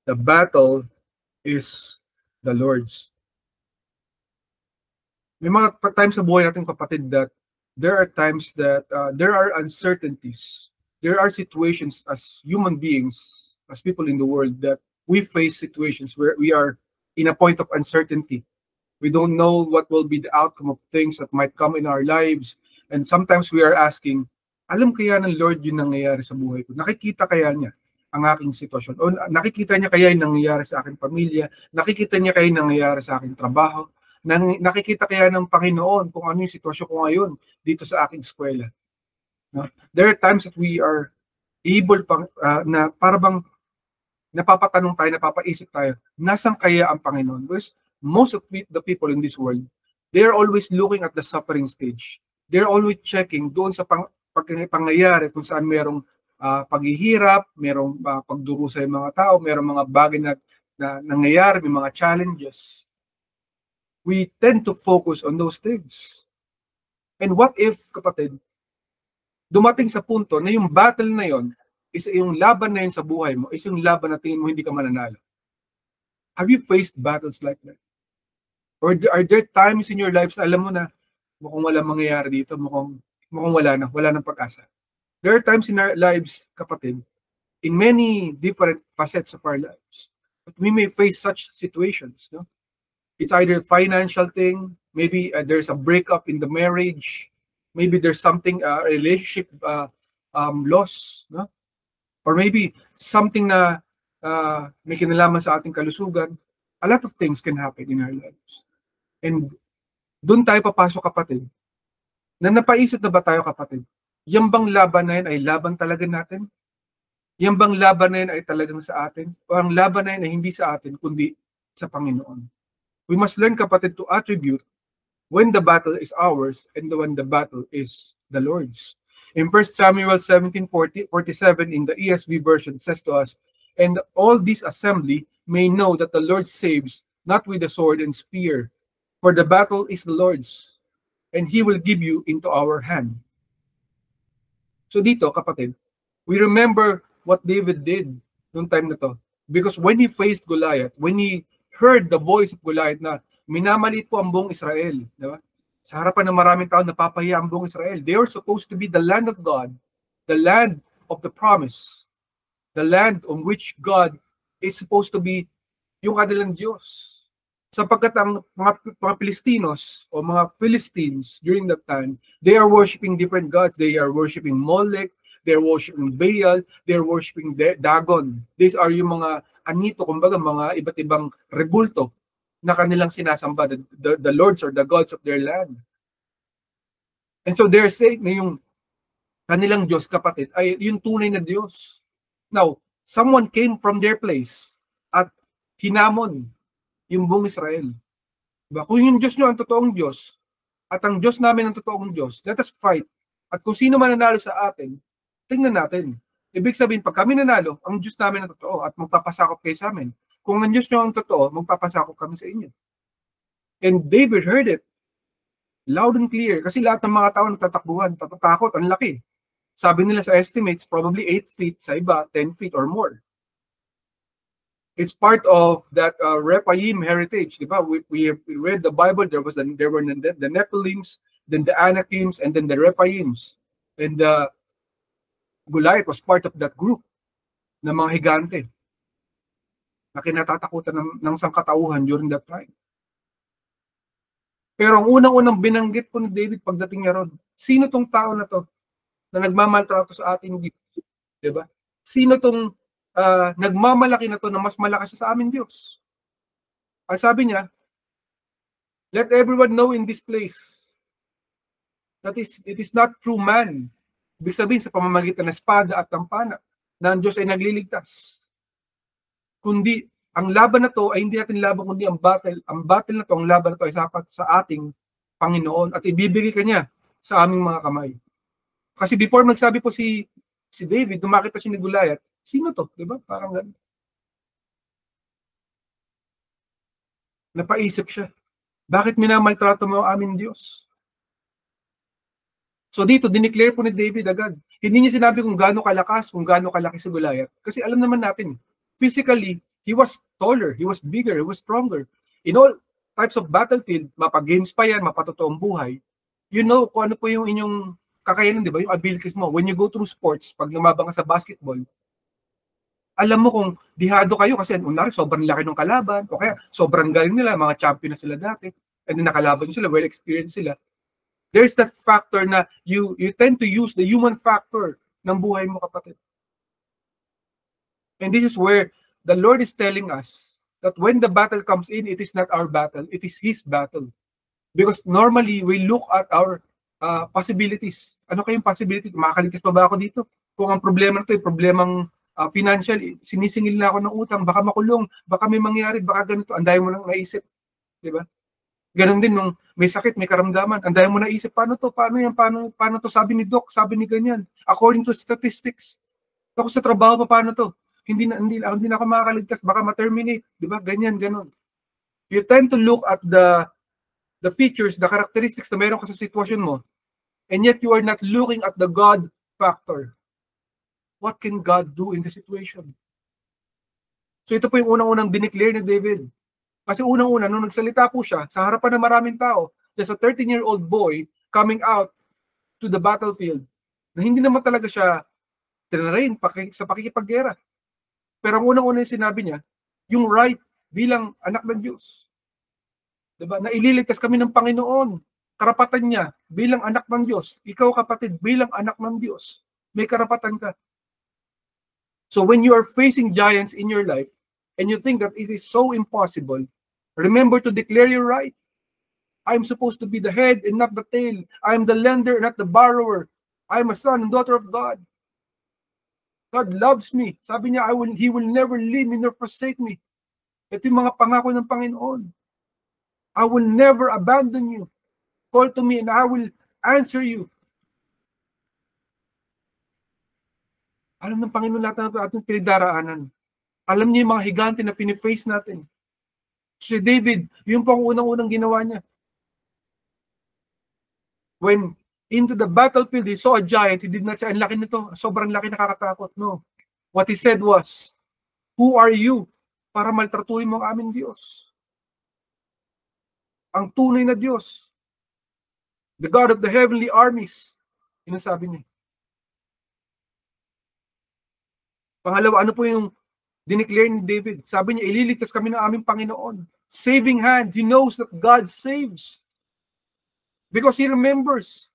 The battle is the Lord's. May mga times sa buhay natin, kapatid, that there are times that there are uncertainties. There are situations as human beings, as people in the world, that we face situations where we are in a point of uncertainty. We don't know what will be the outcome of things that might come in our lives. And sometimes we are asking, alam kaya ng Lord yung nangyayari sa buhay ko? Nakikita kaya niya ang aking sitwasyon? O nakikita niya kaya yung nangyayari sa aking pamilya? Nakikita niya kaya yung nangyayari sa aking trabaho? Nakikita kaya ng Panginoon kung ano yung sitwasyon ko ngayon dito sa aking eskwela? No? There are times that we are able na para bang napapatanong tayo, napapaisip tayo, nasan kaya ang Panginoon? Because most of the people in this world, they're always looking at the suffering stage. They're always checking doon sa pangyayari kung saan merong paghihirap, merong pagdurusa yung mga tao, merong mga bagay na nangyayari, may mga challenges. We tend to focus on those things. And what if, kapatid, dumating sa punto na yung battle na yon, yung laban na yun sa buhay mo, is yung laban na tingin mo hindi ka mananalo? Have you faced battles like that? Or are there times in your lives na alam mo na mukhang wala mangyayari dito, mukhang wala nang pag-asa? There are times in our lives, kapatid, in many different facets of our lives, that we may face such situations. No? It's either a financial thing, maybe there's a breakup in the marriage, maybe there's something, relationship loss, no? Or maybe something na may kinalaman sa ating kalusugan. A lot of things can happen in our lives. And doon tayo papasok, kapatid. Na napaisip na ba tayo, kapatid? Yang bang laban na yun ay laban talaga natin? Yang bang laban na yun ay talagang sa atin? O ang laban na yun ay hindi sa atin, kundi sa Panginoon? We must learn, kapatid, to attribute when the battle is ours and when the battle is the Lord's. In 1 Samuel 17:47 in the ESV version says to us, "And all this assembly may know that the Lord saves, not with the sword and spear, for the battle is the Lord's, and He will give you into our hand." So dito, kapatid, we remember what David did noong time na to. Because when he faced Goliath, when he heard the voice of Goliath na minamalit po ang buong Israel, di ba? Sa harapan ng maraming tao, napapahiya ang buong Israel. They are supposed to be the land of God, the land of the promise, the land on which God is supposed to be yung kanilang Diyos. Sapagkat ang mga Pilistinos o mga Philistines during that time, they are worshiping different gods. They are worshiping Molech, they are worshiping Baal, they are worshiping Dagon. These are yung mga anito, kumbaga mga iba't ibang rebulto na kanilang sinasamba, the lords or the gods of their land. And so they're saying na yung kanilang Diyos, kapatid, ay yung tunay na Diyos. Now, someone came from their place at hinamon yung buong Israel. Diba? Kung yung Diyos nyo ang totoong Diyos, at ang Diyos namin ang totoong Diyos, let us fight. At kung sino man nanalo sa atin, tingnan natin. Ibig sabihin, pag kami nanalo, ang Diyos namin ang totoo at magpapasakop kayo sa amin. Kung ang Diyos nyo ang totoo, magpapasakop kami sa inyo. And David heard it loud and clear, kasi lahat ng mga tao natatakbuhan, natatakot, ang laki. Sabi nila sa estimates, probably 8 feet, sa iba, 10 feet or more. It's part of that Rephaim heritage, di ba? We read the Bible. There were the Nephilims, then the Anakims, and then the Rephaims. And Goliath was part of that group ng mga higante na kinatatakutan ng sangkatauhan during that time. Pero ang unang-unang binanggit po ni David pagdating niya ron, sino tong tao na to na nagmamaltrato sa ating Diyos? Di ba? Sino tong nagmamalaki na to na mas malakas sa aming Diyos? Ang sabi niya, let everyone know in this place that it is not through man. Ibig sabihin sa pamamagitan ng espada at tampana na ang Diyos ay nagliligtas. Kundi, ang laban na to ay hindi natin laban kundi ang battle. Ang battle na to, ang laban na to ay sapat sa ating Panginoon at ibibigay kanya sa aming mga kamay. Kasi before nagsabi po si David, dumakita siya ni Goliath, sino to? Diba? Parang ganun. Napaisip siya. Bakit minamaltrato mo ang aming Diyos? So dito, dineclare po ni David agad. Hindi niya sinabi kung gaano kalakas, kung gaano kalaki si Goliath. Kasi alam naman natin, physically, He was taller, he was bigger, he was stronger. In all types of battlefield, mapa-games pa yan, mapatotoong buhay, you know kung ano po yung inyong kakayanan, di ba? Yung abilities mo. When you go through sports, pag lumabang ka sa basketball, alam mo kung dihado kayo kasi unari, sobrang laki ng kalaban, o kaya sobrang galing nila, mga champion na sila dati, and then nakalaban sila, well-experienced sila. There's that factor na you tend to use the human factor ng buhay mo, kapatid. And this is where the Lord is telling us that when the battle comes in, it is not our battle, it is His battle. Because normally, we look at our possibilities. Ano kayong possibility? Makakaligtas pa ba ako dito? Kung ang problema na ito, problemang financial, sinisingil na ako ng utang, baka makulong, baka may mangyari, baka ganito, anday mo nang naisip. Diba? Ganon din nung may sakit, may karamdaman, anday mo naisip, paano to? Paano yan? Paano to? Sabi ni Doc, sabi ni ganyan. According to statistics. Ako sa trabaho pa, paano to? Hindi na ako makakaligtas, baka ma-terminate. Diba? Ganyan, ganon. You tend to look at the features, the characteristics na meron ka sa sitwasyon mo, and yet you are not looking at the God factor. What can God do in the situation? So ito po yung unang-unang dineclare ni David. Kasi unang-una, nung nagsalita po siya, sa harapan ng maraming tao, there's a 13-year-old boy coming out to the battlefield na hindi naman talaga siya tinrain sa pakikipaggera. Pero ang unang-una yung sinabi niya, yung right bilang anak ng Diyos. Diba? Na ililigtas kami ng Panginoon. Karapatan niya bilang anak ng Diyos. Ikaw, kapatid, bilang anak ng Diyos. May karapatan ka. So when you are facing giants in your life, and you think that it is so impossible, remember to declare your right. I am supposed to be the head and not the tail. I am the lender and not the borrower. I am a son and daughter of God. God loves me. Sabi niya, He will never leave me nor forsake me. Ito yung mga pangako ng Panginoon. I will never abandon you. Call to me and I will answer you. Alam ng Panginoon natin na ating pinagdaraanan. Alam niya yung mga higante na finiface natin. Si David, yun po ang unang-unang ginawa niya. When into the battlefield, he saw a giant, he did not say, ang laki nito, sobrang laki, nakakatakot. No. What he said was, who are you para maltratuhin mo ang aming Diyos? Ang tunay na Diyos. The God of the heavenly armies. Yun ang sabi niya. Pangalawa, ano po yung dineclare ni David? Sabi niya, ililigtas kami ng aming Panginoon. Saving hand. He knows that God saves. Because He remembers.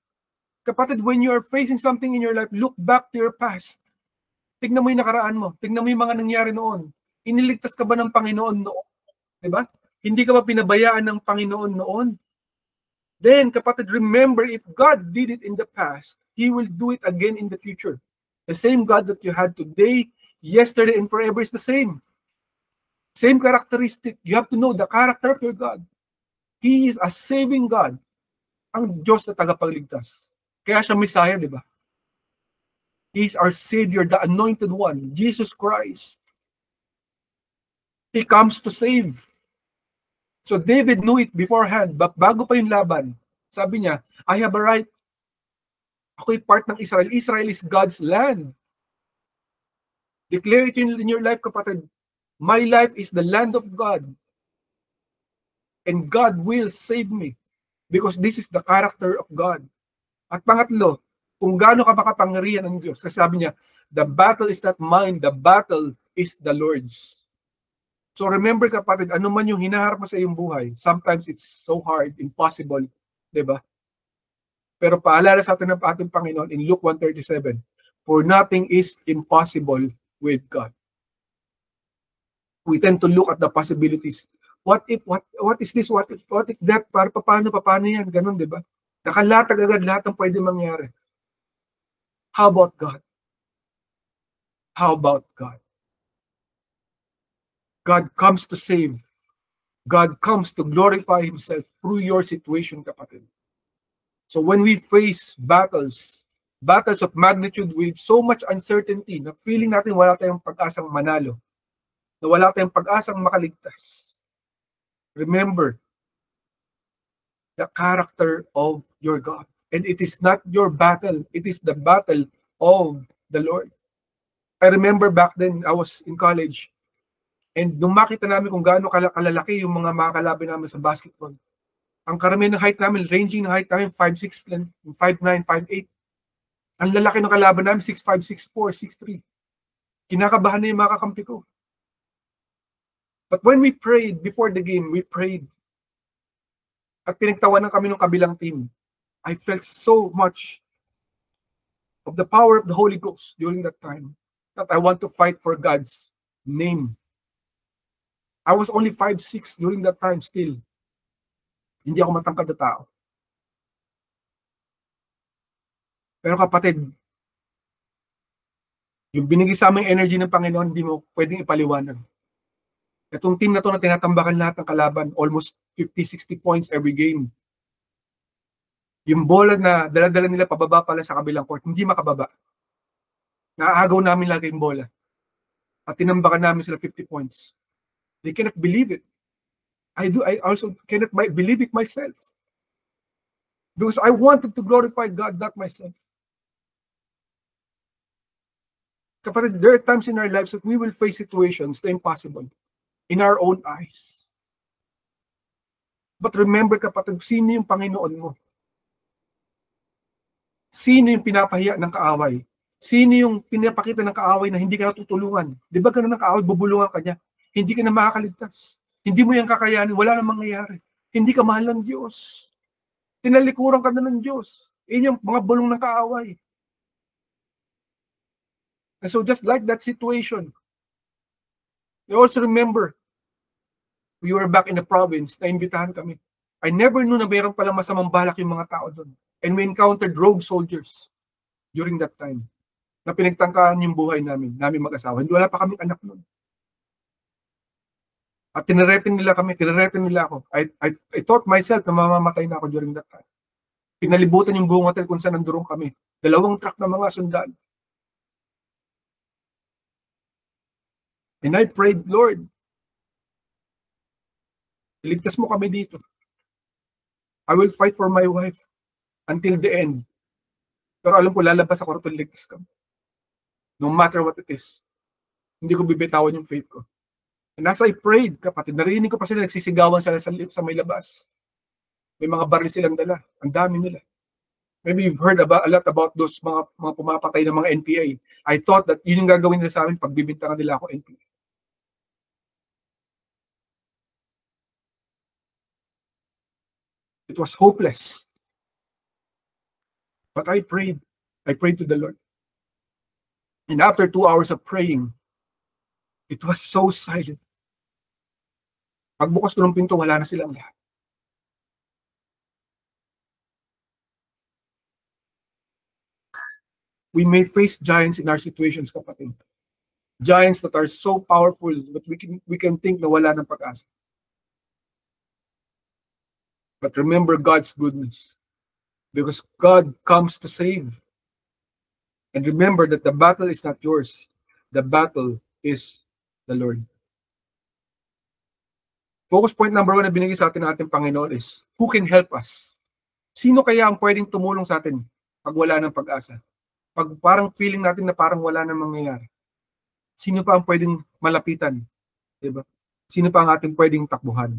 Kapatid, when you are facing something in your life, look back to your past. Tignan mo yung nakaraan mo. Tignan mo yung mga nangyari noon. Iniligtas ka ba ng Panginoon noon? Diba? Hindi ka ba pinabayaan ng Panginoon noon? Then, kapatid, remember, if God did it in the past, He will do it again in the future. The same God that you had today, yesterday, and forever is the same. Same characteristic. You have to know the character of your God. He is a saving God. Ang Diyos na tagapagligtas. Kaya siya Messiah, di ba? He is our Savior, the Anointed One, Jesus Christ. He comes to save. So David knew it beforehand, but bago pa yung laban, sabi niya, I have a right. Ako'y part ng Israel. Israel is God's land. Declare it in your life, kapatid. My life is the land of God. And God will save me. Because this is the character of God. At pangatlo, kung gaano ka makapangyarihan ng Diyos. Kasi sabi niya, the battle is not mine, the battle is the Lord's. So remember, kapatid, ano man yung hinaharap mo sa iyong buhay, sometimes it's so hard, impossible, di ba? Pero paalala sa atin ng ating Panginoon in Luke 1:37, for nothing is impossible with God. We tend to look at the possibilities. What if, what is this, what if that, paano yan, ganun, di ba? Nakalatag agad lahat ng pwede mangyari. How about God? How about God? God comes to save. God comes to glorify Himself through your situation, kapatid. So when we face battles of magnitude with so much uncertainty, na feeling natin wala tayong pag-asang manalo, na wala tayong pag-asang makaligtas, remember the character of your God. And it is not your battle, it is the battle of the Lord. I remember back then, I was in college, And nung makita namin kung gaano kalalaki yung mga kalaban namin sa basketball, ang karamihan ng height namin, ranging ng height namin, 5'6", 5'9", 5'8". Ang lalaki ng kalaban namin, 6'5", 6'4", 6'3". Kinakabahan na yung mga kakampi ko. But when we prayed before the game, we prayed. At pinagtawanan kami ng kabilang team. I felt so much of the power of the Holy Ghost during that time that I want to fight for God's name. I was only 5'6" during that time still. Hindi ako matangkad na tao. Pero kapatid, yung binigay sa aming energy ng Panginoon, hindi mo pwedeng ipaliwanag. Itong team na to na tinatambakan lahat ng kalaban, almost 50-60 points every game. Yung bola na dala-dala nila pababa pala sa kabilang court, hindi makababa. Naaagaw namin lagi yung bola. At tinambakan namin sila 50 points. They cannot believe it. I also cannot believe it myself. Because I wanted to glorify God, not myself. Kapatid, there are times in our lives that we will face situations that are impossible in our own eyes. But remember, kapatid, sino yung Panginoon mo? Sino yung pinapahiya ng kaaway? Sino yung pinapakita ng kaaway na hindi ka natutulungan? Di ba ganun ang kaaway, bubulungan ka niya? Hindi ka na makakaligtas. Hindi mo yan kakayanin, wala nang mangyayari. Hindi ka mahal ng Diyos. Tinalikuran ka na ng Diyos. Iyon yung mga bulong ng kaaway. And so just like that situation, you also remember, we were back in the province, naimbitahan kami. I never knew na mayroon palang masamang balak yung mga tao doon. And we encountered rogue soldiers during that time na pinagtangkaan yung buhay namin mag-asawa. Hindi wala pa kaming anak noon. At tinareten nila kami, tinareten nila ako. I thought myself na mamamatay na ako during that time. Pinalibutan yung buong hotel kung saan nandurong kami. 2 truck na mga sundalo. And I prayed, Lord, iligtas mo kami dito. I will fight for my wife until the end. Pero alam ko, lalabas ako at iligtas kami. No matter what it is. Hindi ko bibitawan yung faith ko. And as I prayed, kapatid, narinig ko pa sila nagsisigawan sila sa may labas. May mga baril silang dala. Ang dami nila. Maybe you've heard a lot about those mga pumapatay ng mga NPA. I thought that yun yung gagawin nila sa amin pag bibintangan nila ako NPA. It was hopeless. But I prayed. I prayed to the Lord. And after 2 hours of praying, it was so silent. Pagbukas ko ng pinto, wala na silang lahat. We may face giants in our situations, kapatid. Giants that are so powerful that we can think na wala ng pag-asa. But remember God's goodness. Because God comes to save. And remember that the battle is not yours. The battle is the Lord. Focus point number 1 na binigay sa atin ng ating Panginoon is, who can help us? Sino kaya ang pwedeng tumulong sa atin pag wala ng pag-asa? Pag parang feeling natin na parang wala nang mangyayari. Sino pa ang pwedeng malapitan? Diba? Sino pa ang ating pwedeng takbuhan?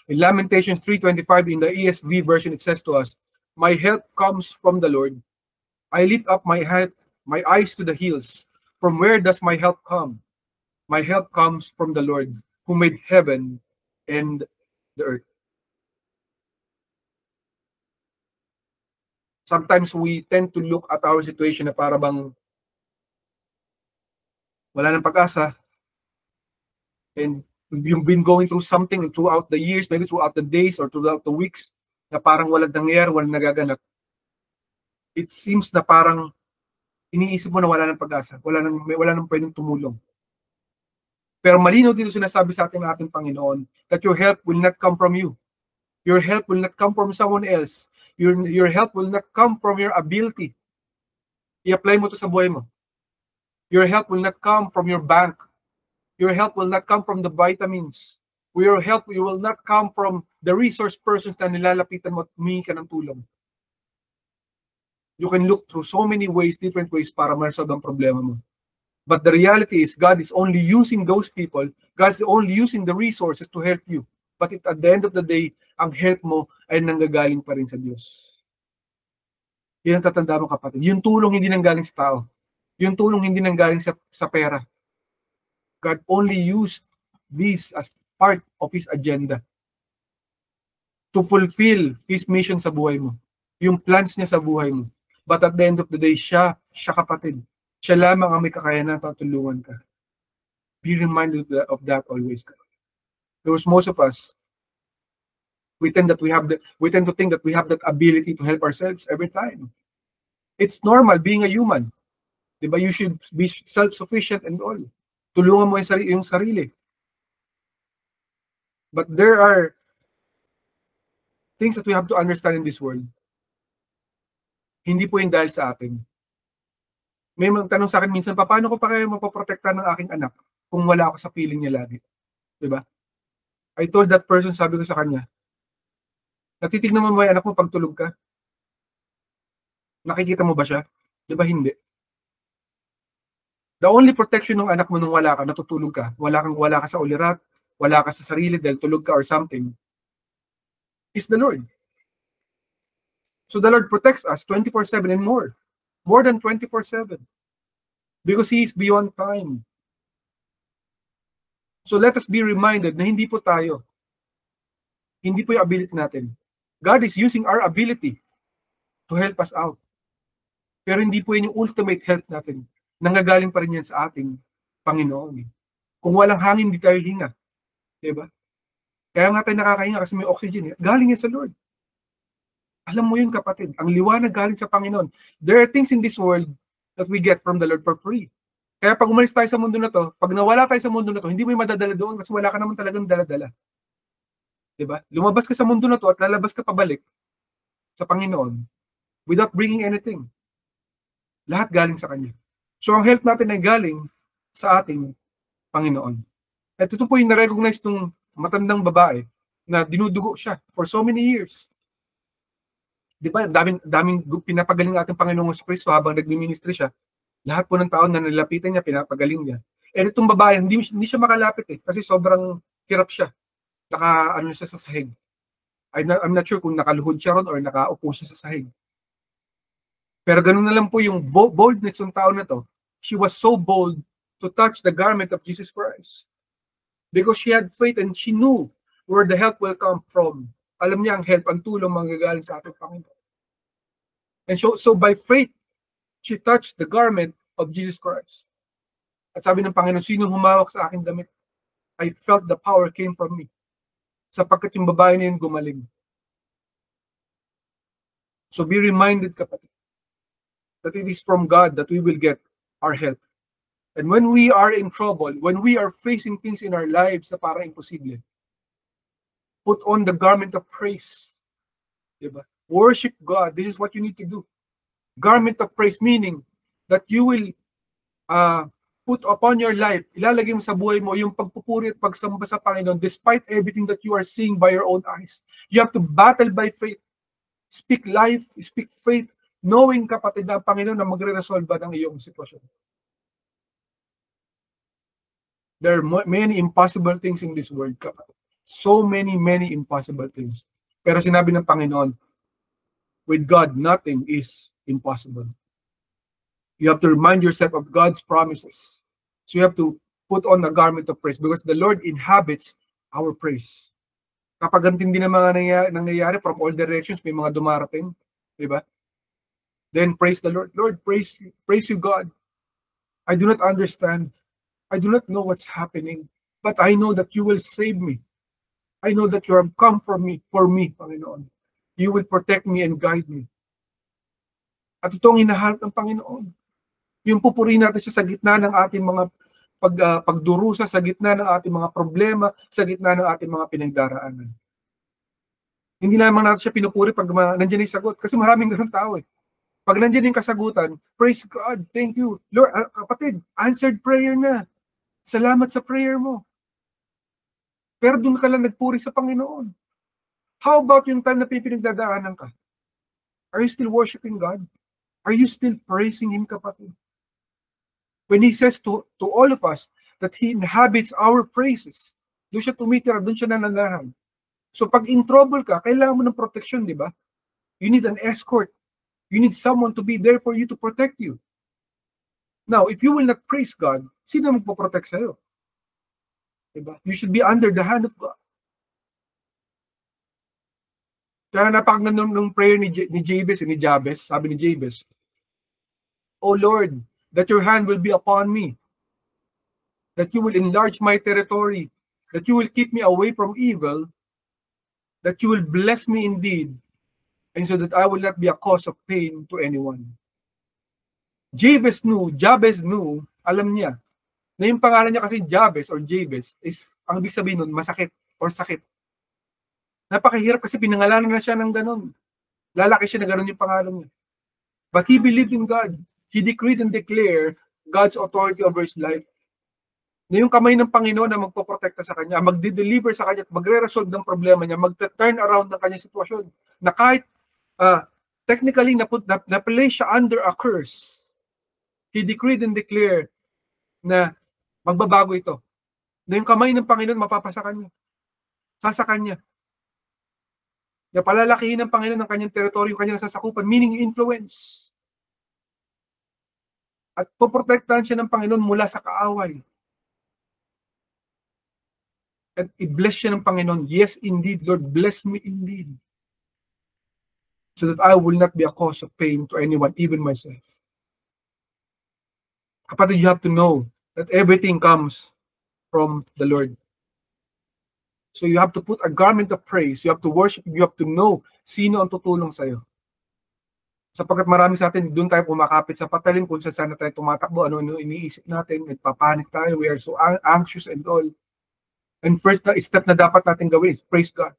In Lamentations 3:25 in the ESV version, it says to us, my help comes from the Lord. I lift up my eyes to the hills. From where does my help come? My help comes from the Lord who made heaven and the earth. Sometimes we tend to look at our situation na para bang wala ng pag-asa. And you've been going through something throughout the years, maybe throughout the days or throughout the weeks, na parang walang nangyayari, walang nagaganap. It seems na parang iniisip mo na wala ng pag-asa, wala nang pwedeng tumulong. Pero malinaw dito sinasabi sa ating Panginoon that your help will not come from you. Your help will not come from someone else. Your help will not come from your ability. I-apply mo to sa buhay mo. Your help will not come from your bank. Your help will not come from the vitamins. Your help will not come from the resource persons na nilalapitan mo at humingi ka ng tulong. You can look through so many ways, different ways para ma-resolve ang problema mo. But the reality is God is only using those people God's only using the resources to help you. But at the end of the day, ang help mo ay nanggagaling pa rin sa Diyos. Yan ang tatanda mo, kapatid. Yung tulong hindi nanggaling sa tao. Yung tulong hindi nanggaling sa pera. God only used this as part of His agenda to fulfill His mission sa buhay mo. Yung plans niya sa buhay mo. But at the end of the day, siya kapatid. Siya lamang ang may kakayanan na tutulungan ka. Be reminded of that always. Because most of us, we tend to think that we have that ability to help ourselves every time. It's normal being a human. Diba? You should be self-sufficient and all. Tulungan mo yung sarili. But there are things that we have to understand in this world. Hindi po yung dahil sa atin. May magtanong sa akin minsan, paano ko pa kayo mapoprotekta ng aking anak kung wala ako sa piling niya lagi? Diba? I told that person, sabi ko sa kanya, natitignan mo ba yung anak mo pag tulog ka? Nakikita mo ba siya? Diba hindi? The only protection ng anak mo nung wala ka, natutulog ka, wala ka sa ulirat, wala ka sa sarili dahil tulog ka or something, is the Lord. So the Lord protects us 24/7 and more. More than 24/7. Because He is beyond time. So let us be reminded na hindi po tayo. Hindi po yung ability natin. God is using our ability to help us out. Pero hindi po yun yung ultimate help natin. Nanggagaling pa rin yan sa ating Panginoon. Kung walang hangin, hindi tayo hinga. Diba? Kaya nga tayo nakakahinga kasi may oxygen. Galing yan sa Lord. Alam mo yun, kapatid. Ang liwanag galing sa Panginoon. There are things in this world that we get from the Lord for free. Kaya pag umalis tayo sa mundo na to, pag nawala tayo sa mundo na to, hindi mo yung madadala doon kasi wala ka naman talagang dala-dala. Diba? Lumabas ka sa mundo na to at lalabas ka pabalik sa Panginoon without bringing anything. Lahat galing sa Kanya. So ang help natin ay galing sa ating Panginoon. At ito po yung na-recognize ng matandang babae na dinudugo siya for so many years. Di ba? Daming pinapagaling ating Panginoong Kristo habang nagmi-ministry siya. Lahat po ng tao na nilapitan niya, pinapagaling niya. Eh itong babae, hindi siya makalapit kasi sobrang hirap siya. Naka-ano siya sa sahig. I'm not sure kung nakaluhod siya ron or nakaupo siya sa sahig. Pero ganun na lang po yung boldness ng tao na to. She was so bold to touch the garment of Jesus Christ. Because she had faith and she knew where the help will come from. Alam niya ang help, ang tulong manggagaling sa ating Panginoon. And so by faith, she touched the garment of Jesus Christ. At sabi ng Panginoon, sino humawak sa aking damit? I felt the power came from me. Sapagkat yung babae na yun gumaling. So be reminded, kapatid, that it is from God that we will get our help. And when we are in trouble, when we are facing things in our lives na parang imposible, put on the garment of praise. Diba? Worship God. This is what you need to do. Garment of praise, meaning that you will put upon your life, ilalagay mo sa buhay mo yung pagpupuri at pagsamba sa Panginoon despite everything that you are seeing by your own eyes. You have to battle by faith. Speak life, speak faith, knowing, kapatid, na ang Panginoon na magre-resolve ng iyong sitwasyon. There are many impossible things in this world, kapatid. So many impossible things. Pero sinabi ng Panginoon, with God, nothing is impossible. You have to remind yourself of God's promises. So you have to put on the garment of praise because the Lord inhabits our praise. Kapag ang tindi ng mga nangyayari from all directions, may mga dumarating, di ba? Then praise the Lord. Lord, praise you, God. I do not understand. I do not know what's happening, but I know that you will save me. I know that you have come for me, Panginoon. You will protect me and guide me. At ito ang hinahanap ng Panginoon. Yung pupurihin natin siya sa gitna ng ating mga pagdurusa, sa gitna ng ating mga problema, sa gitna ng ating mga pinagdaraanan. Hindi naman natin siya pinupuri pag nandiyan yung sagot. Kasi maraming ganun tao eh. Pag nandiyan yung kasagutan, praise God, thank you. Lord, kapatid, answered prayer na. Salamat sa prayer mo. Pero doon ka lang nagpuri sa Panginoon. How about yung time na pinagdadaanan ka? Are you still worshiping God? Are you still praising Him, kapatid? When He says to all of us that He inhabits our praises. Doon siya tumitira, doon siya nananahan. So pag in trouble ka, kailangan mo ng protection, di ba? You need an escort. You need someone to be there for you to protect you. Now, if you will not praise God, sino magpo-protect sa'yo? Diba? You should be under the hand of God. Kaya napakaganda nung prayer ni Jabez, sabi ni Jabez, "O Lord, that your hand will be upon me, that you will enlarge my territory, that you will keep me away from evil, that you will bless me indeed, and so that I will not be a cause of pain to anyone." Jabez knew, alam niya, na yung pangalan niya kasi Jabez or Jabez is, ang ibig sabihin nun, masakit or sakit. Napakahirap kasi pinangalanan na siya ng ganun. Lalaki siya na ganun yung pangalan niya. But he believed in God. He decreed and declared God's authority over his life. Na yung kamay ng Panginoon na magpoprotekta sa kanya, magde-deliver sa kanya at magre-resolve ng problema niya, mag-turn around ng kanyang sitwasyon. Na kahit technically na-place siya under a curse, he decreed and declared na magbabago ito. Na yung kamay ng Panginoon mapapasa kanya. Sasa kanya. Na palalakihin ng Panginoon ng kanyang teritoryo, kanyang nasasakupan, meaning influence. At poprotektahan siya ng Panginoon mula sa kaaway. At i-bless siya ng Panginoon. Yes, indeed, Lord, bless me indeed. So that I will not be a cause of pain to anyone, even myself. Kapatid, you have to know that everything comes from the Lord. So you have to put a garment of praise. You have to worship. You have to know sino ang tutulong sa'yo. Sapagkat marami sa atin, doon tayo pumakapit sa patalim kung saan na tayo tumatakbo, ano iniisip natin, nagpapanik tayo, we are so anxious and all. And first step na dapat natin gawin is praise God.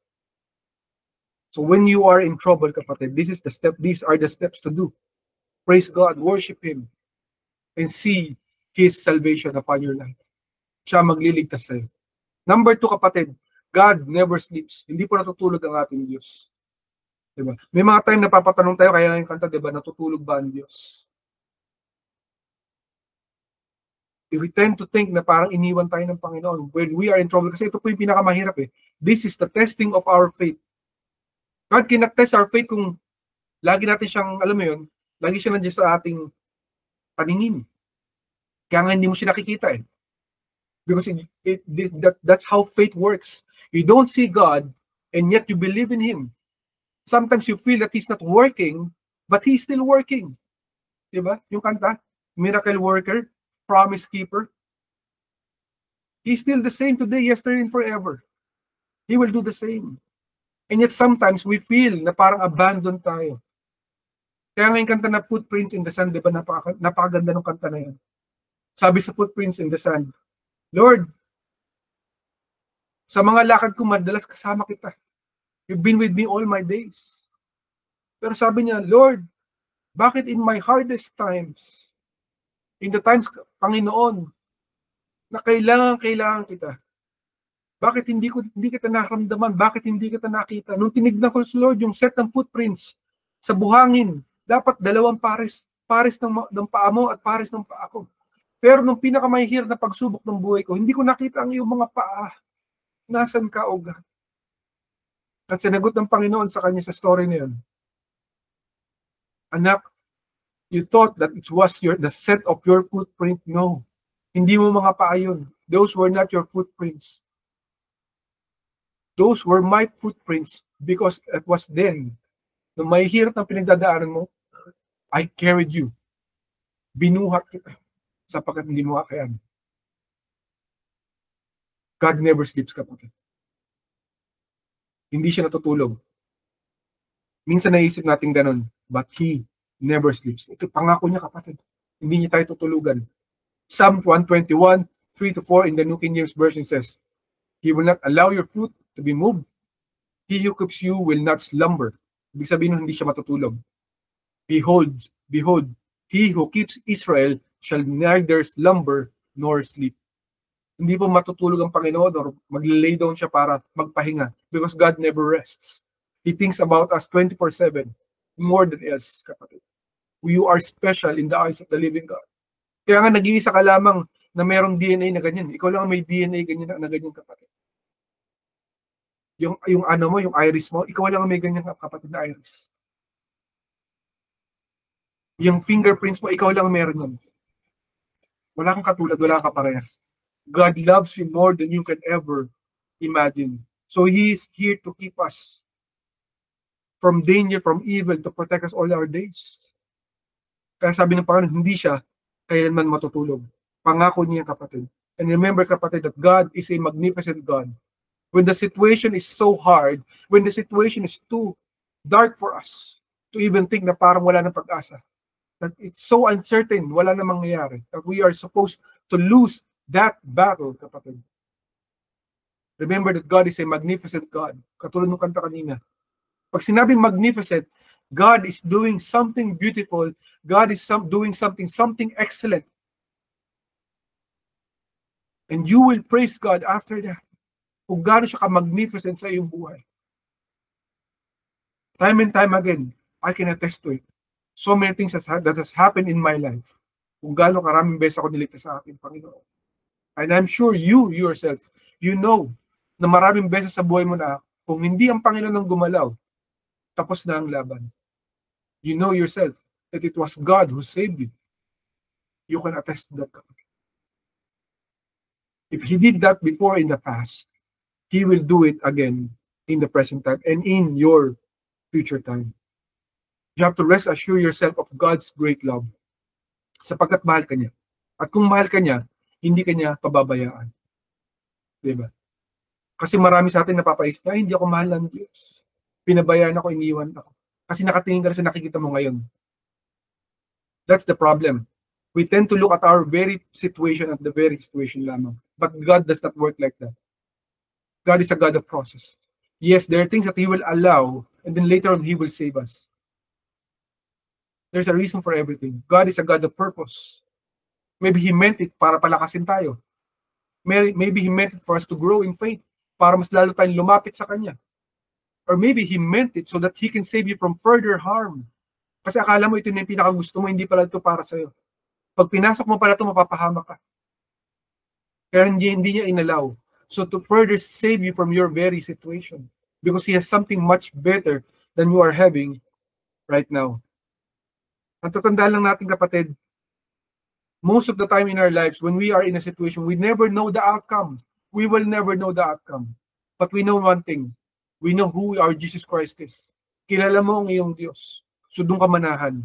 So when you are in trouble, kapatid, these are the steps to do. Praise God, worship Him, and see His salvation upon your life. Siya magliligtas sa'yo. Number 2, kapatid, God never sleeps. Hindi po natutulog ang ating Diyos. Diba? May mga time na papatanong tayo, kaya yung kanta, diba, natutulog ba ang Diyos? We tend to think na parang iniwan tayo ng Panginoon when we are in trouble. Kasi ito po yung pinakamahirap eh. This is the testing of our faith. God cannot test our faith kung lagi natin siyang, alam mo yun, lagi siya nandiyan sa ating paningin. Kaya nga hindi mo siya nakikita eh. Because that's how faith works. You don't see God, and yet you believe in Him. Sometimes you feel that He's not working, but He's still working. Diba? Yung kanta, miracle worker, promise keeper. He's still the same today, yesterday, and forever. He will do the same. And yet sometimes we feel na parang abandoned tayo. Kaya nga yung kanta na Footprints in the Sand, diba? Napakaganda ng kanta na yan. Sabi sa Footprints in the Sand, Lord, sa mga lakad ko, madalas kasama kita. You've been with me all my days. Pero sabi niya, Lord, bakit in my hardest times, in the times, Panginoon, na kailangan kita, bakit hindi kita nakaramdaman? Bakit hindi kita nakita? Nung tinignan ko sa Lord, yung set ng footprints sa buhangin, dapat 2 pares ng paa mo at pares ng paa ko. Pero nung pinakamahihirap na pagsubok ng buhay ko, hindi ko nakita ang iyong mga paa. Nasaan ka, O God? At sinagot ng Panginoon sa kanya sa story na yun, anak, you thought that it was the set of your footprint. No. Hindi mo mga paa yun. Those were not your footprints. Those were my footprints because it was then, nung may hirap ng pinagdadaanan mo, I carried you. Binuhat kita sapagkat hindi mo kakayanin. God never sleeps, kapatid. Hindi siya natutulog. Minsan naisip natin ganun, but He never sleeps. Ito pangako niya, kapatid. Hindi niya tayo tutulugan. Psalm 121, 3-4 in the New King James Version says, He will not allow your foot to be moved. He who keeps you will not slumber. Ibig sabihin, hindi siya matutulog. Behold, He who keeps Israel shall neither slumber nor sleep. Hindi po matutulog ang Panginoon or mag-lay down siya para magpahinga because God never rests. He thinks about us 24/7 more than else, kapatid. You are special in the eyes of the living God. Kaya nga nag-iisa ka lamang na merong DNA na ganyan. Ikaw lang ang may DNA ganyan na ganyan, kapatid. Yung ano mo, yung iris mo, ikaw lang ang may ganyan, kapatid, na iris. Yung fingerprints mo, ikaw lang meron nun. Wala kang katulad, wala kang kaparehas. God loves you more than you can ever imagine. So He is here to keep us from danger, from evil, to protect us all our days. Kaya sabi ng Panginoon, hindi siya kailanman matutulog. Pangako niya, kapatid. And remember, kapatid, that God is a magnificent God. When the situation is so hard, when the situation is too dark for us to even think na parang wala ng pag-asa, that it's so uncertain, wala na mangyayari, that we are supposed to lose that battle, kapatid. Remember that God is a magnificent God. Katulad ng kanta kanina. Pag sinabing magnificent, God is doing something beautiful. God is doing something excellent. And you will praise God after that. Kung gaano siya ka-magnificent sa iyong buhay. Time and time again, I can attest to it. So many things that has happened in my life. Kung gaano karaming beses ako niligtas sa ating Panginoon. And I'm sure you yourself, you know, na maraming beses sa buhay mo na kung hindi ang Panginoon ang gumalaw, tapos na ang laban. You know yourself that it was God who saved you. You can attest to that. If He did that before in the past, He will do it again in the present time and in your future time. You have to rest assure yourself of God's great love. Sapagkat mahal ka niya. At kung mahal ka niya, hindi ka niya pababayaan. Diba? Kasi marami sa atin napapaisip na, hindi ako mahal ng Diyos. Pinabayaan ako, iniwan ako. Kasi nakatingin ka na sa nakikita mo ngayon. That's the problem. We tend to look at our very situation at the very situation lamang. But God does not work like that. God is a God of process. Yes, there are things that He will allow, and then later on He will save us. There's a reason for everything. God is a God of purpose. Maybe He meant it para palakasin tayo. Maybe He meant it for us to grow in faith, para mas lalo tayong lumapit sa Kanya. Or maybe He meant it so that He can save you from further harm. Kasi akala mo ito na yung pinakagusto mo, hindi pala ito para sa'yo. Pag pinasok mo pala ito, mapapahamak ka. Kaya hindi niya inalaw. So to further save you from your very situation. Because He has something much better than you are having right now. Ang tatandaan lang natin, kapatid, most of the time in our lives, when we are in a situation, we never know the outcome. We will never know the outcome. But we know one thing. We know who our Jesus Christ is. Kilala mo ang iyong Diyos. So doon ka manahan.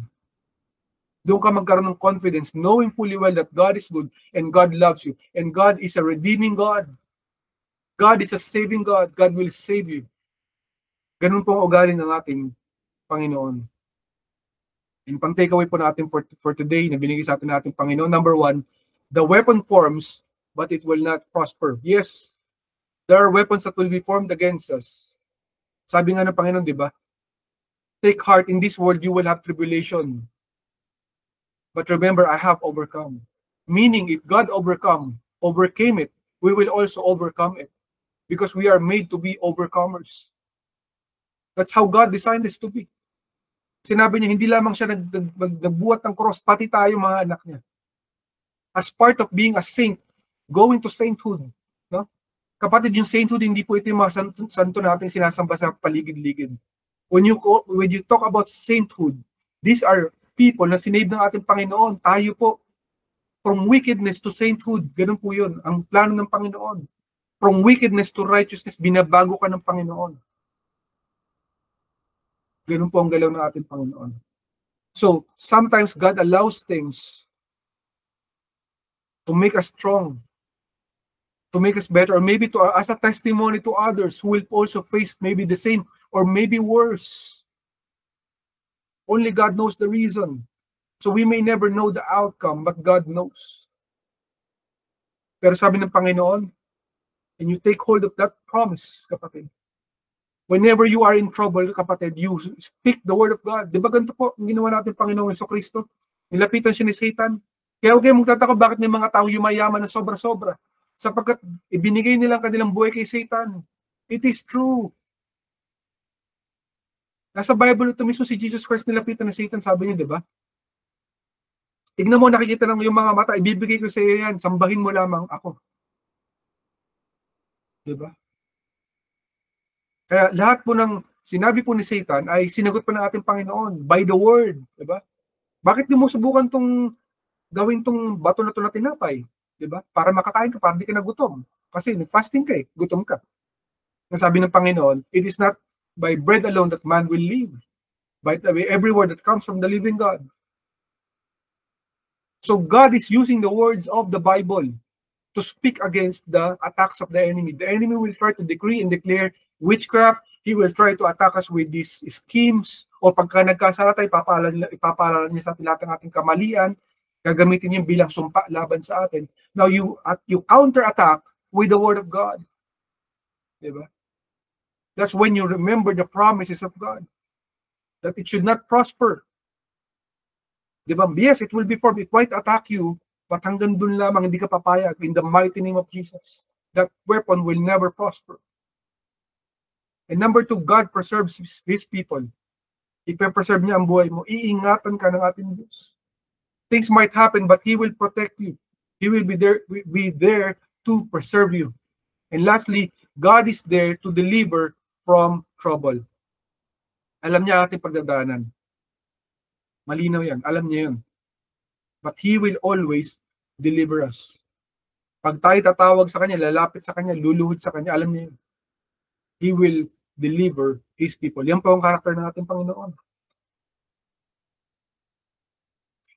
Doon ka magkaroon ng confidence, knowing fully well that God is good and God loves you. And God is a redeeming God. God is a saving God. God will save you. Ganun po ang ugali ng ating Panginoon. And pang takeaway po natin for today na binigay sa atin nating Panginoon. Number 1, the weapon forms, but it will not prosper. Yes, there are weapons that will be formed against us. Sabi nga ng Panginoon, di ba? Take heart, in this world you will have tribulation. But remember, I have overcome. Meaning, if God overcame it, we will also overcome it. Because we are made to be overcomers. That's how God designed us to be. Sinabi niya, hindi lamang siya nagbuhat ng cross, pati tayo mga anak niya. As part of being a saint, going to sainthood. No? Kapatid, yung sainthood, hindi po ito yung mga santo natin sinasamba sa paligid-ligid. When you talk about sainthood, these are people na sinave ng ating Panginoon. Tayo po, from wickedness to sainthood, ganun po yun, ang plano ng Panginoon. From wickedness to righteousness, binabago ka ng Panginoon. Ganun po ang galaw ng ating Panginoon. So, sometimes God allows things to make us strong, to make us better, or maybe as a testimony to others who will also face maybe the same or maybe worse. Only God knows the reason. So we may never know the outcome, but God knows. Pero sabi ng Panginoon, and you take hold of that promise, kapatid. Whenever you are in trouble, kapatid, you speak the word of God. Di ba ganito po ang ginawa natin Panginoong Jesucristo? Nilapitan siya ni Satan. Kaya huwag kayong magtataka bakit may mga tao yumayaman na sobra-sobra. Sapagkat ibinigay nilang kanilang buhay kay Satan. It is true. Nasa Bible ito mismo si Jesus Christ nilapitan ni Satan, sabi niya, di ba? Tignan mo, nakikita ng yung mga mata, ibibigay ko sa iyo yan, sambahin mo lamang ako. Diba? Kaya lahat po ng sinabi po ni Satan ay sinagot pa ng ating Panginoon by the word. Diba? Bakit di mo subukan gawin tong bato na to na tinapay? Diba? Para makakain ka, para di ka nagutom. Kasi nag-fasting ka gutom ka. Sabi ng Panginoon, it is not by bread alone that man will live, but by every word that comes from the living God. So God is using the words of the Bible to speak against the attacks of the enemy. The enemy will try to decree and declare witchcraft. He will try to attack us with these schemes. O pagka nagkasala tayo, ipapaalala niya sa atin lahat ng ating kamalian. Gagamitin niya bilang sumpa laban sa atin. Now you counter-attack with the word of God. Diba? That's when you remember the promises of God. That it should not prosper. Diba? Yes, it will be formed. It might attack you, but hanggang dun lamang, hindi ka papayag. In the mighty name of Jesus, that weapon will never prosper. And number 2, God preserves His people. Ipe-preserve niya ang buhay mo. Iingatan ka ng ating Diyos. Things might happen, but He will protect you. He will be there to preserve you. And lastly, God is there to deliver from trouble. Alam niya ating pagdadaanan. Malinaw yan. Alam niya yun. But He will always deliver us. Pag tayo tatawag sa Kanya, lalapit sa Kanya, luluhod sa Kanya, alam niya yun. He will deliver His people. Yan po ang karakter ng ating Panginoon.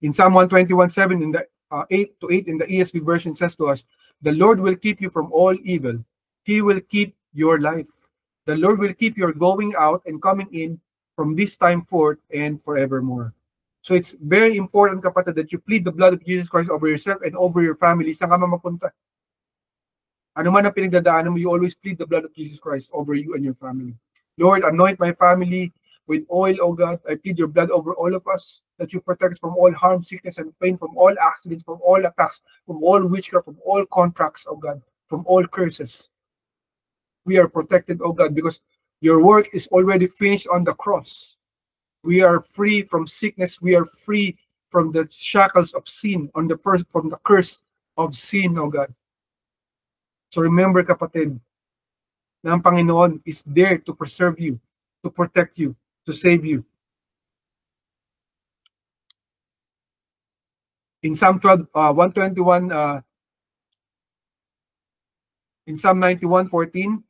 In Psalm 121:7, in the 8-8 in the ESV version says to us, the Lord will keep you from all evil. He will keep your life. The Lord will keep your going out and coming in from this time forth and forevermore. So it's very important, kapatid, that you plead the blood of Jesus Christ over yourself and over your family. Saan ka man mapunta? Ano man ang pinagdadaanan mo, you always plead the blood of Jesus Christ over you and your family. Lord, anoint my family with oil, O God. I plead your blood over all of us, that you protect us from all harm, sickness, and pain, from all accidents, from all attacks, from all witchcraft, from all contracts, O God, from all curses. We are protected, O God, because your work is already finished on the cross. We are free from sickness. We are free from the shackles of sin, from the curse of sin, O God. So remember, kapatid, na ang Panginoon is there to preserve you, to protect you, to save you. In Psalm 121, in Psalm 91:14,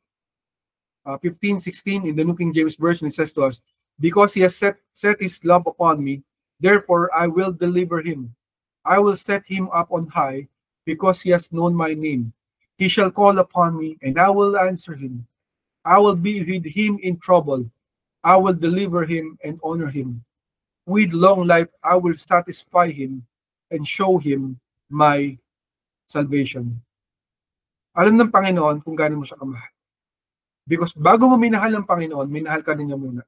15, 16, in the New King James Version, it says to us, because He has set His love upon me, therefore I will deliver him. I will set him up on high, because he has known my name. He shall call upon me, and I will answer him. I will be with him in trouble. I will deliver him and honor him. With long life I will satisfy him and show him my salvation. Alam ng Panginoon kung gaano mo siya kamahal. Because bago mo minahal ng Panginoon, minahal ka niya muna.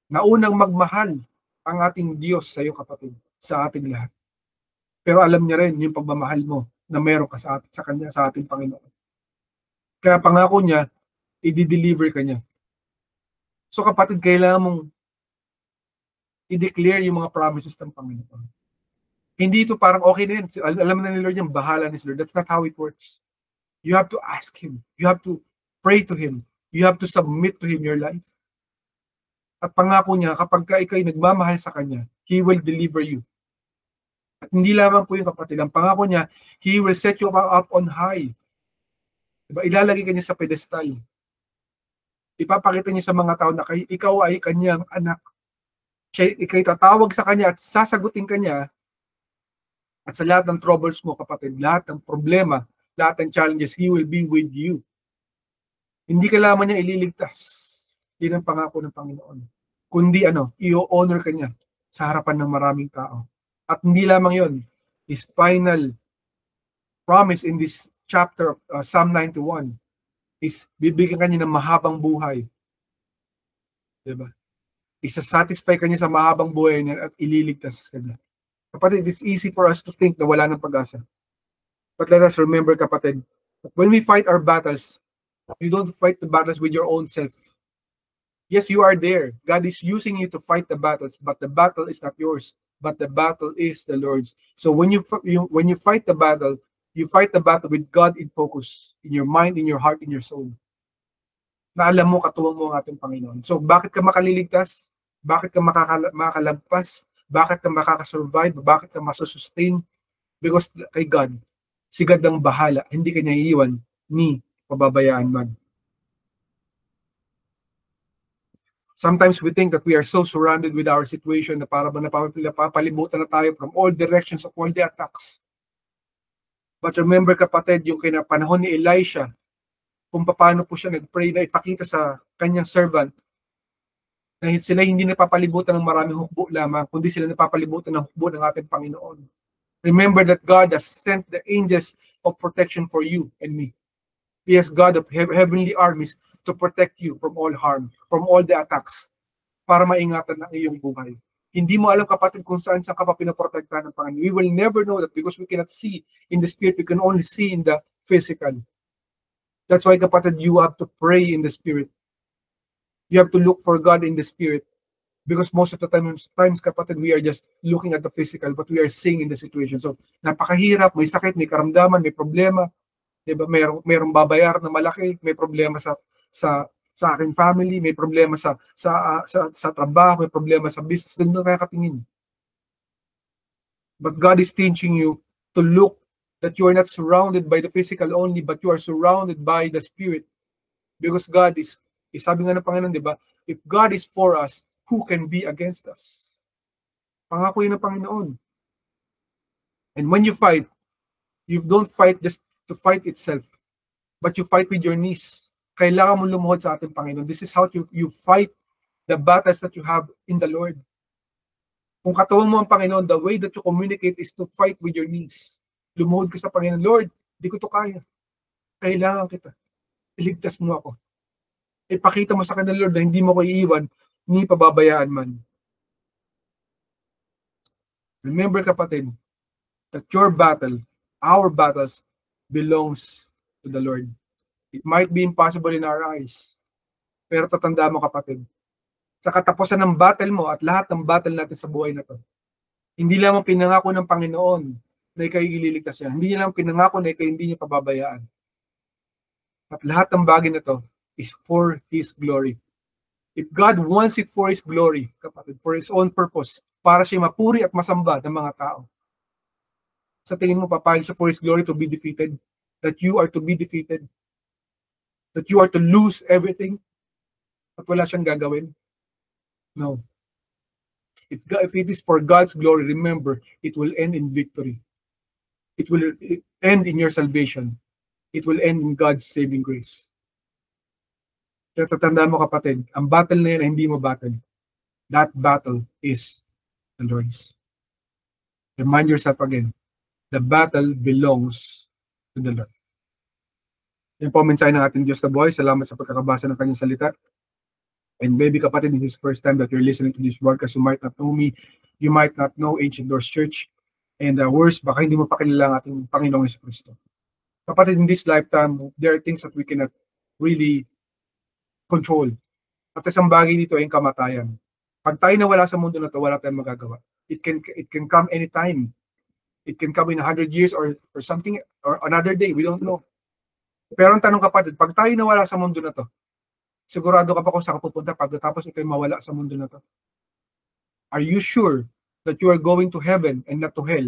Naunang magmahal ang ating Diyos sa iyo, kapatid, sa ating lahat. Pero alam niya rin yung pagmamahal mo na meron ka sa Kanya, sa ating Panginoon. Kaya pangako niya, i-deliver ka niya. So kapatid, kailangan mong i-declare yung mga promises ng Panginoon. Hindi ito parang okay na yun. Alam na ni Lord yan, bahala ni Lord. That's not how it works. You have to ask Him. You have to pray to Him. You have to submit to Him your life. At pangako niya, kapag ikaw'y nagmamahal sa Kanya, He will deliver you. At hindi lamang po yung kapatid, ang pangako niya, He will set you up on high. Diba? Ilalagay ka niya sa pedestal. Ipapakita niya sa mga tao na ikaw ay Kanyang anak. Ikaw'y tatawag sa Kanya at sasagutin ka niya. At sa lahat ng troubles mo, kapatid, lahat ng problema, lahat ng challenges, He will be with you. Hindi ka lamang niya ililigtas. Yan ang pangako ng Panginoon. Kundi i-honor ka niya sa harapan ng maraming tao. At hindi lamang yon, His final promise in this chapter of Psalm 91 is bibigyan ka niya ng mahabang buhay. Diba? Isa-satisfy ka niya sa mahabang buhay niya at ililigtas ka niya. Kapatid, it's easy for us to think na wala ng pag-asa. But let us remember, kapatid, that when we fight our battles, you don't fight the battles with your own self. Yes, you are there. God is using you to fight the battles, but the battle is not yours. but the battle is the Lord's. So when you fight the battle with God in focus, in your mind, in your heart, in your soul. Na alam mo, katuwang mo ang ating Panginoon. So bakit ka makaliligtas? Bakit ka makakalagpas? Bakit ka makakasurvive? Bakit ka masusustain? Because kay God, si God ang bahala. Hindi ka niya iiwan ni pababayaan man. Sometimes we think that we are so surrounded with our situation na para ba napapalibutan na tayo from all directions of all the attacks. But remember kapatid, yung kinapanahon ni Elisha, kung paano po siya nag-pray na ipakita sa kanyang servant na sila hindi napapalibutan ng maraming hukbo lamang, kundi sila napapalibutan ng hukbo ng ating Panginoon. Remember that God has sent the angels of protection for you and me. He has God of heavenly armies to protect you from all harm, from all the attacks, para maingatan ang iyong buhay. Hindi mo alam kapatid kung saan ka pa pinaprotektahan ng Panginoon. We will never know that because we cannot see in the spirit, we can only see in the physical. That's why kapatid, you have to pray in the spirit. You have to look for God in the spirit. Because most of the times kapatid, we are just looking at the physical, but we are seeing in the situation. So, napakahirap, may sakit, may karamdaman, may problema. Diba? Mayroong babayar na malaki, may problema sa aking family, may problema sa trabaho, may problema sa business. Ganun na kakatingin. But God is teaching you to look that you are not surrounded by the physical only, but you are surrounded by the spirit. Because God is, sabi nga ng Panginoon, di ba? If God is for us, who can be against us? Pangako yun ng Panginoon. And when you fight, you don't fight just to fight itself, but you fight with your knees. Kailangan mo lumuhod sa ating Panginoon. This is how you fight the battles that you have in the Lord. Kung katuwang mo ang Panginoon, the way that you communicate is to fight with your knees. Lumuhod ka sa Panginoon, Lord, di ko to kaya. Kailangan kita. Iligtas mo ako. Ipakita mo sa kanya, Lord, na hindi mo ko iiwan, ni pababayaan man. Remember kapatid, that your battle, our battles, belongs to the Lord. It might be impossible in our eyes, pero tatanda mo kapatid, sa katapusan ng battle mo at lahat ng battle natin sa buhay na to, hindi lamang pinangako ng Panginoon na ikay ililigtas niya. Hindi lang pinangako na ikay hindi niya pababayaan. At lahat ng bagay na to is for His glory. If God wants it for His glory, kapatid, for His own purpose, para siya mapuri at masamba ng mga tao, sa tingin mo papayag siya for His glory to be defeated? That you are to be defeated? That you are to lose everything? At wala siyang gagawin? No. If it is for God's glory, remember, it will end in victory. It will end in your salvation. It will end in God's saving grace. Kaya tatandaan mo kapatid, ang battle na yun ay hindi mo battle. That battle is the Lord's. Remind yourself again, the battle belongs to the Lord. Yan po ang mensahe ng ating Diyos na buhay. Salamat sa pagkakabasa ng kanyang salita. And maybe kapatid, this is the first time that you're listening to this broadcast. You might not know me. You might not know Ancient Doors Church. And worse, baka hindi mo pa kilala ang ating Panginoong Jesucristo. Kapatid, in this lifetime, there are things that we cannot really control. At isang bagay dito ay ang kamatayan. Pag tayo nawala sa mundo na ito, wala tayong magagawa. It can come anytime. It can come in 100 years or something, or another day. We don't know. Pero ang tanong kapatid, pag tayo nawala sa mundo na ito, sigurado ka pa kung saan ka pupunta pagkatapos ikaw mawala sa mundo na ito? Are you sure that you are going to heaven and not to hell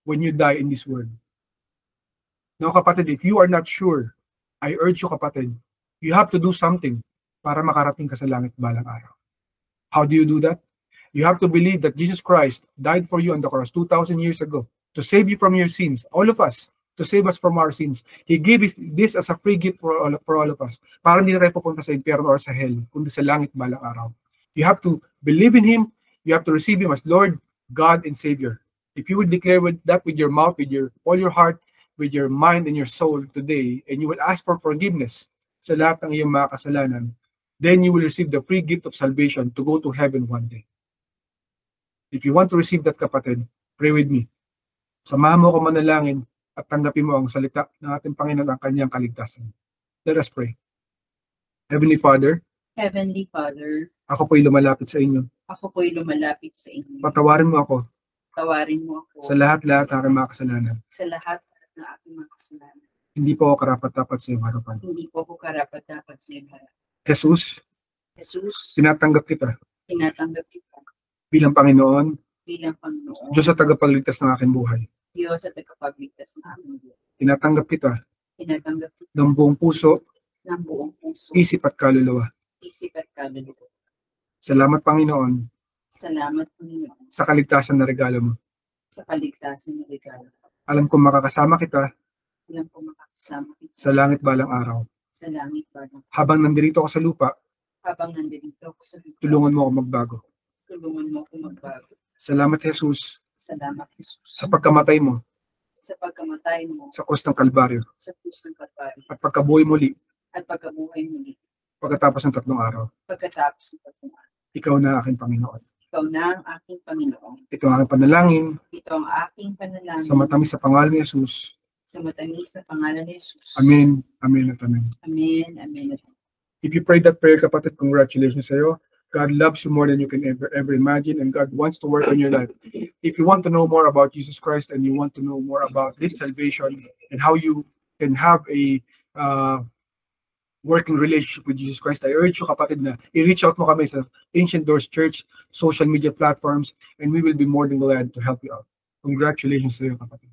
when you die in this world? No, kapatid, if you are not sure, I urge you kapatid, you have to do something para makarating ka sa langit balang araw. How do you do that? You have to believe that Jesus Christ died for you on the cross 2,000 years ago to save you from your sins, all of us, to save us from our sins. He gave this as a free gift for all of us. Para hindi na tayo pupunta sa impyerno or sa hell, kundi sa langit balang araw. You have to believe in Him. You have to receive Him as Lord, God, and Savior. If you would declare that with your mouth, with all your heart, with your mind and your soul today, and you will ask for forgiveness sa lahat ng iyong mga kasalanan, then you will receive the free gift of salvation to go to heaven one day. If you want to receive that, kapatid, pray with me. Samahan mo ko manalangin at tanggapin mo ang salita ng ating Panginoon ang kanyang kaligtasan. Let us pray. Heavenly Father, Heavenly Father, ako po'y lumalapit sa inyo. ako po'y lumalapit sa inyo. Patawarin mo ako Tawarin mo ako sa lahat-lahat ng aking mga kasalanan. sa lahat ng aking mga kasalanan. Hindi po ako karapat-dapat sa iyong harapan. Hindi po ako karapat-dapat sa iyong harap. Jesus, Jesus, tinatanggap kita tinatanggap kita bilang Panginoon, bilang Panginoon, Diyos at tagapagligtas ng aking buhay. Diyos at tagapagligtas ng aming buhay. Tinatanggap kita Tinatanggap kita ng buong puso, ng buong puso, isip at kaluluwa. isip at kaluluwa. Salamat, Panginoon, Salamat, Panginoon, sa kaligtasan na regalo mo. sa kaligtasan na regalo. Alam kong makakasama kita Alam ko makakasama kita sa langit balang araw. sa langit balang. Habang nandirito ako sa lupa, Habang nandito ako sa lupa, tulungan mo ako magbago. tulungan mo ako magbago. Salamat, Jesus, Salamat, Jesus, sa pagkamatay mo sa pagkamatay mo sa krus ng Kalbaryo sa krus ng Kalbaryo at pagkabuhay muli at pagkabuhay muli pagkatapos ng 3 araw. pagkatapos ng pagkamatay. Ikaw na aking Panginoon. Ikaw na ang aking Panginoon. Ito ang aking panalangin Ito ang aking panalangin sa matamis sa pangalan ni Jesus. sa matamis na pangalan ni Jesus. Amen, amen at amen. Amen, amen. If you prayed that prayer, kapatid, congratulations sa iyo. God loves you more than you can ever imagine, and God wants to work on your life. If you want to know more about Jesus Christ and you want to know more about this salvation and how you can have a working relationship with Jesus Christ, I urge you, kapatid, na i-reach out mo kami sa Ancient Doors Church social media platforms, and we will be more than glad to help you out. Congratulations sa iyo, kapatid.